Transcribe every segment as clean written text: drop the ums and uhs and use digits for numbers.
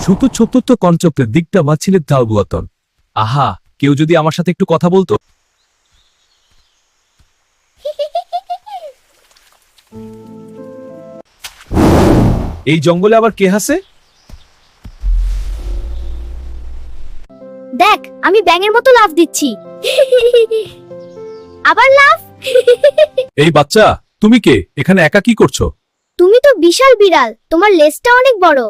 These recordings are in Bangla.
ছোট ছোট তো কঞ্চকের দিকটা মাছিলের তাল বুয়াতন। আহা, কেউ যদি আমার সাথে একটু কথা বলতো। এই জঙ্গলে আবার কে হাসে? দেখ, আমি ব্যাঙের মতো লাফ দিচ্ছি। আবার লাফ। এই বাচ্চা, তুমি কে? এখানে একা কি করছো? তুমি তো বিশাল বিড়াল, তোমার লেজটা অনেক বড়।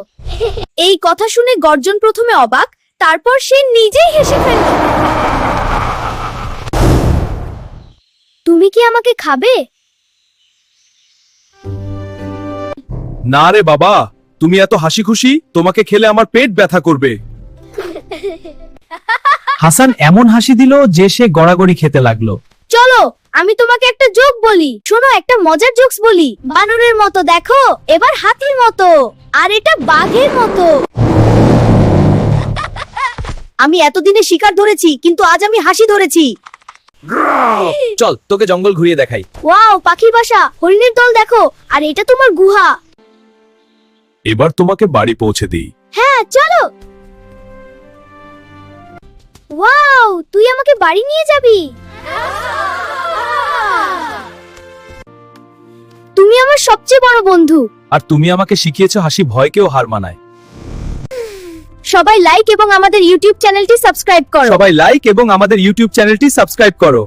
এই কথা শুনে গর্জন প্রথমে অবাক, তারপর সে নিজেই হেসে ফেলল। তুমি কি আমাকে খাবে? না রে বাবা, তুমি এত হাসি খুশি, তোমাকে খেলে আমার পেট ব্যথা করবে। হাসান এমন হাসি দিল যে সে গড়াগড়ি খেতে লাগলো। চলো, আমি তোমাকে একটা জোক বলি। শোনো, একটা মজার জোকস বলি। বানরের মতো দেখো, এবার হাতির মতো, আর এটা বাঘের মতো। আমি এতদিনে শিকার ধরেছি, কিন্তু আজ আমি হাসি ধরেছি। চল, তোকে জঙ্গল ঘুরিয়ে দেখাই। ওয়াও, পাখির বাসা, হরিণের দল দেখো, আর এটা তোমার গুহা। এবার তোমাকে বাড়ি পৌঁছে দিই। হ্যাঁ, চলো। ওয়াও, তুই আমাকে বাড়ি নিয়ে যাবি? তুমি আমার সবচেয়ে বড় বন্ধু। আর তুমি আমাকে শিখিয়েছো হাসি ভয়কেও হার মানায়। সবাই লাইক এবং আমাদের ইউটিউব চ্যানেলটি সাবস্ক্রাইব করো। সবাই লাইক এবং আমাদের ইউটিউব চ্যানেলটি সাবস্ক্রাইব করো।